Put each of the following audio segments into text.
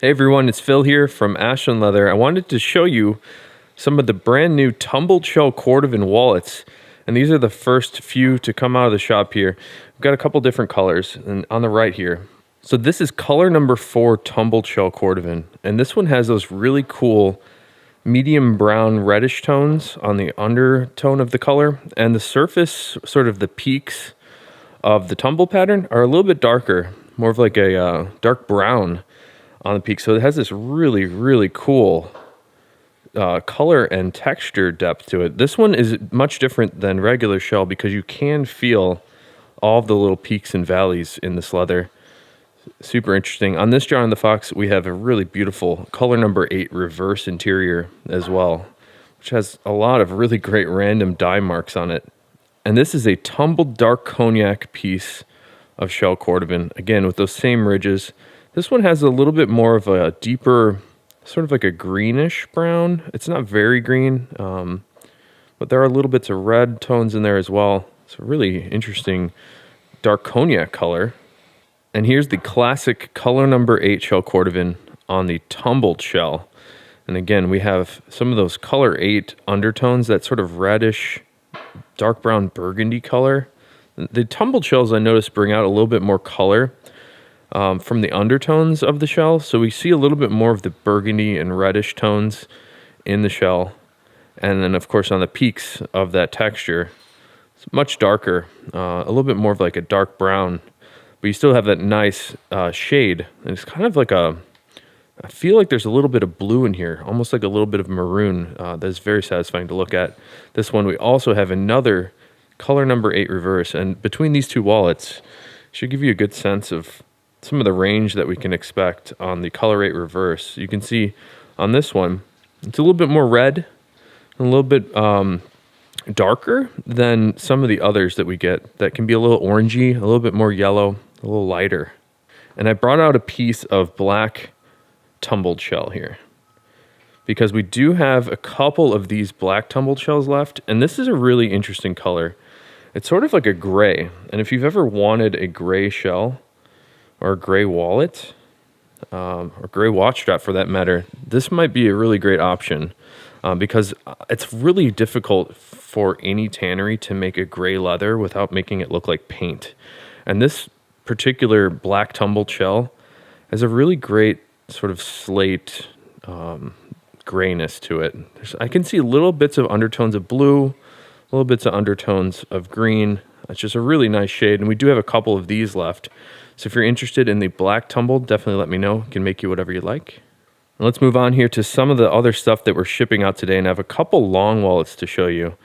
Hey everyone, it's Phil here from Ashland Leather. I wanted to show you some of the brand new Tumbled Shell Cordovan wallets. And these are the first few to come out of the shop here. We've got a couple different colors and on the right here. So this is color number 4 Tumbled Shell Cordovan. And this one has those really cool medium brown reddish tones on the undertone of the color. And the surface, sort of the peaks of the tumble pattern, are a little bit darker, more of like a dark brown on the peak. So it has this really, really cool color and texture depth to it. This one is much different than regular shell because you can feel all of the little peaks and valleys in this leather. Super interesting. On this John the Fox, we have a really beautiful color number 8 reverse interior as well, which has a lot of really great random dye marks on it. And this is a tumbled dark cognac piece of shell cordovan, again with those same ridges. This one has a little bit more of a deeper, sort of like a greenish brown. It's not very green, but there are little bits of red tones in there as well. It's a really interesting dark cognac color. And here's the classic color number 8 shell cordovan on the tumbled shell. And again, we have some of those color 8 undertones, that sort of reddish, dark brown burgundy color. The tumbled shells, I noticed, bring out a little bit more color from the undertones of the shell. So we see a little bit more of the burgundy and reddish tones in the shell. And then, of course, on the peaks of that texture, it's much darker, a little bit more of like a dark brown. But you still have that nice shade. And it's kind of like I feel like there's a little bit of blue in here, almost like a little bit of maroon. That's very satisfying to look at. This one, we also have another color number 8 reverse. And between these two wallets, should give you a good sense of some of the range that we can expect on the color 8 reverse. You can see on this one, it's a little bit more red, and a little bit darker than some of the others that we get that can be a little orangey, a little bit more yellow, a little lighter. And I brought out a piece of black tumbled shell here because we do have a couple of these black tumbled shells left, and this is a really interesting color. It's sort of like a gray, and if you've ever wanted a gray shell or a gray wallet, or gray watch strap for that matter, this might be a really great option because it's really difficult for any tannery to make a gray leather without making it look like paint. And this particular black tumbled shell has a really great sort of slate grayness to it. I can see little bits of undertones of blue, little bits of undertones of green. It's just a really nice shade, and we do have a couple of these left. So if you're interested in the black tumbled, definitely let me know. Can make you whatever you like. And let's move on here to some of the other stuff that we're shipping out today, and I have a couple long wallets to show you.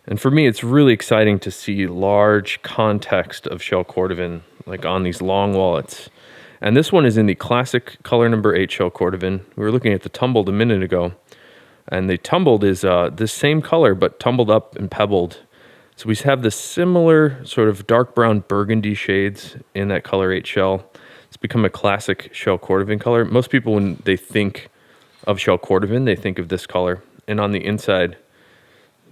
And for me, it's really exciting to see large context of shell cordovan like on these long wallets. And this one is in the classic color number 8 shell cordovan. We were looking at the tumbled a minute ago, and the tumbled is the same color but tumbled up and pebbled. So we have this similar sort of dark brown burgundy shades in that color 8 shell. It's become a classic shell cordovan color. Most people, when they think of shell cordovan, they think of this color. And on the inside,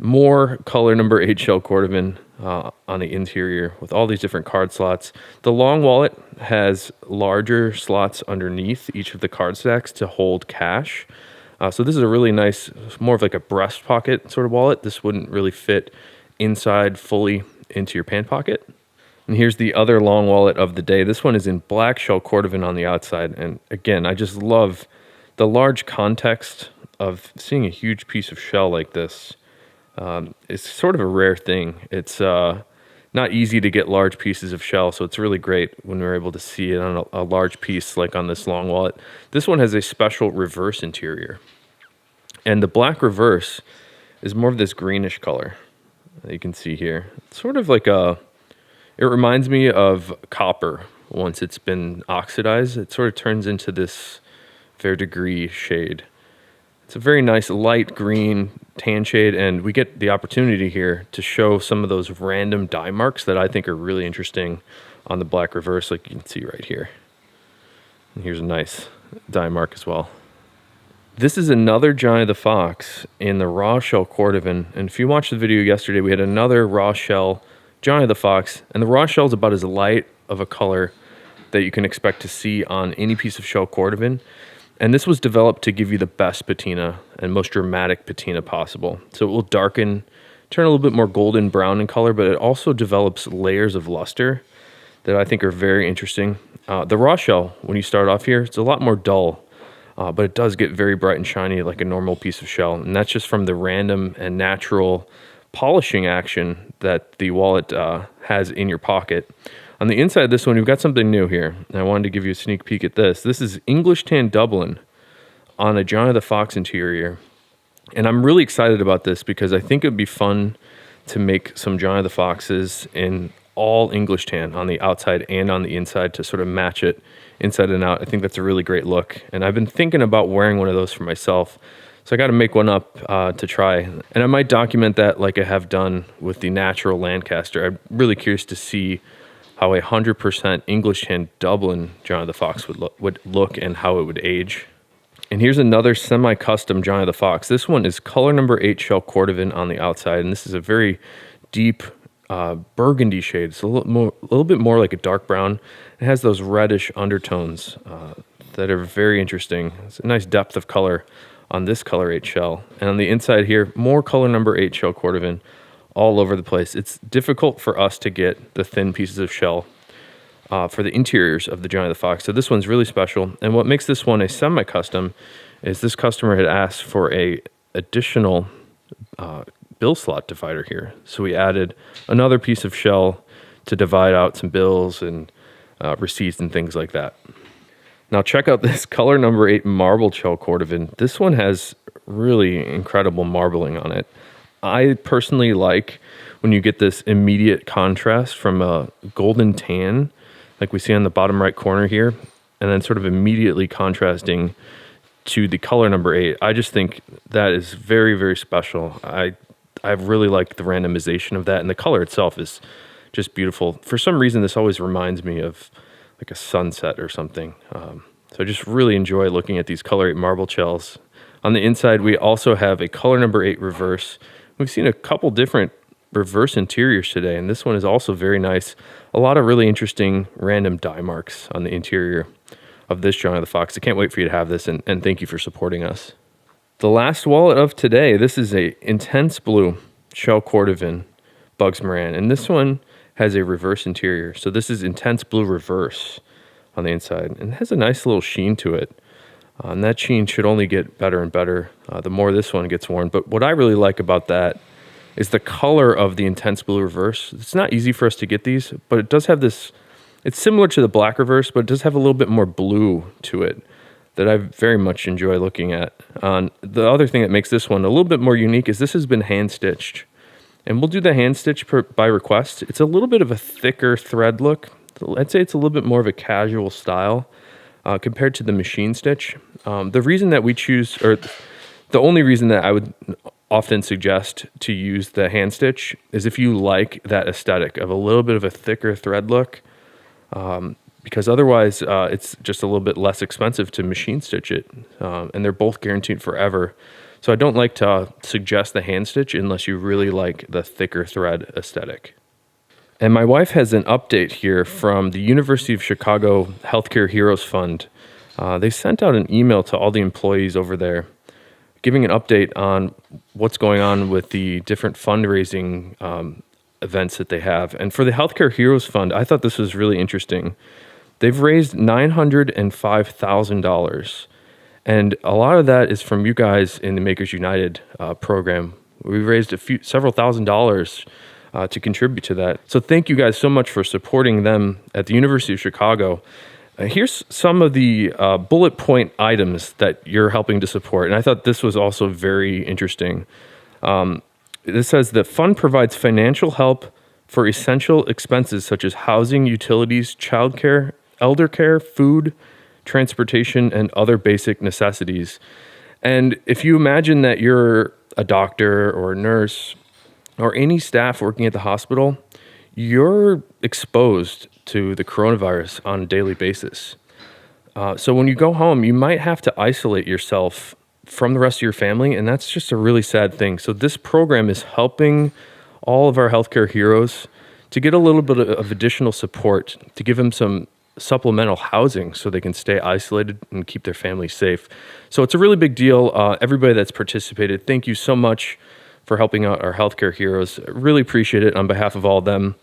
more color number 8 shell cordovan on the interior with all these different card slots. The long wallet has larger slots underneath each of the card stacks to hold cash. So this is a really nice, more of like a breast pocket sort of wallet. This wouldn't really fit inside fully into your pant pocket. And here's the other long wallet of the day. This one is in black shell cordovan on the outside. And again, I just love the large context of seeing a huge piece of shell like this. It's sort of a rare thing. It's not easy to get large pieces of shell, so it's really great when we're able to see it on a large piece like on this long wallet. This one has a special reverse interior. And the black reverse is more of this greenish color that you can see here. It's sort of like it reminds me of copper once it's been oxidized. It sort of turns into this verdigris shade. It's a very nice light green tan shade, and we get the opportunity here to show some of those random dye marks that I think are really interesting on the black reverse, like you can see right here. And here's a nice dye mark as well. This is another Johnny the Fox in the raw shell cordovan, and if you watched the video yesterday, we had another raw shell Johnny the Fox, and the raw shell is about as light of a color that you can expect to see on any piece of shell cordovan. And this was developed to give you the best patina and most dramatic patina possible. So it will darken, turn a little bit more golden brown in color, but it also develops layers of luster that I think are very interesting. The raw shell, when you start off here, it's a lot more dull, but it does get very bright and shiny like a normal piece of shell. And that's just from the random and natural polishing action that the wallet has in your pocket. On the inside of this one, we've got something new here. And I wanted to give you a sneak peek at this. This is English Tan Dublin on a Johnny the Fox interior. And I'm really excited about this because I think it'd be fun to make some Johnny the Foxes in all English tan on the outside and on the inside to sort of match it inside and out. I think that's a really great look. And I've been thinking about wearing one of those for myself. So I got to make one up to try. And I might document that like I have done with the natural Lancaster. I'm really curious to see how a 100% English tan Dublin Johnny the Fox would look and how it would age. And here's another semi-custom Johnny the Fox. This one is color number 8 shell Cordovan on the outside. And this is a very deep burgundy shade. It's a little bit more like a dark brown. It has those reddish undertones that are very interesting. It's a nice depth of color on this color 8 shell. And on the inside here, more color number 8 shell Cordovan all over the place. It's difficult for us to get the thin pieces of shell for the interiors of the Johnny the Fox. So this one's really special. And what makes this one a semi-custom is this customer had asked for a additional bill slot divider here. So we added another piece of shell to divide out some bills and receipts and things like that. Now check out this color number 8 marble shell Cordovan. This one has really incredible marbling on it. I personally like when you get this immediate contrast from a golden tan, like we see on the bottom right corner here, and then sort of immediately contrasting to the color number 8. I just think that is very, very special. I really like the randomization of that, and the color itself is just beautiful. For some reason, this always reminds me of like a sunset or something. So I just really enjoy looking at these color 8 marble shells. On the inside, we also have a color number 8 reverse. We've seen a couple different reverse interiors today, and this one is also very nice. A lot of really interesting random dye marks on the interior of this Johnny the Fox. I can't wait for you to have this, and thank you for supporting us. The last wallet of today, this is a intense blue shell Cordovan Bugs Moran, and this one has a reverse interior. So this is intense blue reverse on the inside, and it has a nice little sheen to it. And that sheen should only get better and better the more this one gets worn. But what I really like about that is the color of the intense blue reverse. It's not easy for us to get these, but it does have this, it's similar to the black reverse, but it does have a little bit more blue to it that I very much enjoy looking at. The other thing that makes this one a little bit more unique is this has been hand stitched. And we'll do the hand stitch by request. It's a little bit of a thicker thread look. I'd say it's a little bit more of a casual style compared to the machine stitch. The reason that we choose, or the only reason that I would often suggest to use the hand stitch is if you like that aesthetic of a little bit of a thicker thread look, because otherwise it's just a little bit less expensive to machine stitch it, and they're both guaranteed forever. So I don't like to suggest the hand stitch unless you really like the thicker thread aesthetic. And my wife has an update here from the University of Chicago Healthcare Heroes Fund. They sent out an email to all the employees over there giving an update on what's going on with the different fundraising events that they have. And for the Healthcare Heroes Fund, I thought this was really interesting. They've raised $905,000. And a lot of that is from you guys in the Makers United program. We raised several $1,000s to contribute to that. So thank you guys so much for supporting them at the University of Chicago. Here's some of the bullet point items that you're helping to support. And I thought this was also very interesting. This says the fund provides financial help for essential expenses such as housing, utilities, childcare, elder care, food, transportation, and other basic necessities. And if you imagine that you're a doctor or a nurse or any staff working at the hospital, you're exposed to the coronavirus on a daily basis. So when you go home, you might have to isolate yourself from the rest of your family, and that's just a really sad thing. So this program is helping all of our healthcare heroes to get a little bit of additional support, to give them some supplemental housing so they can stay isolated and keep their family safe. So it's a really big deal. Everybody that's participated, thank you so much for helping out our healthcare heroes. Really appreciate it on behalf of all of them.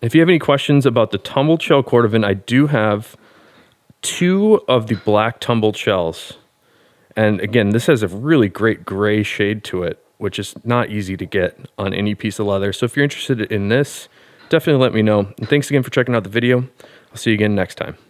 If you have any questions about the tumbled shell cordovan, I do have 2 of the black tumbled shells. And again, this has a really great gray shade to it, which is not easy to get on any piece of leather. So if you're interested in this, definitely let me know. And thanks again for checking out the video. I'll see you again next time.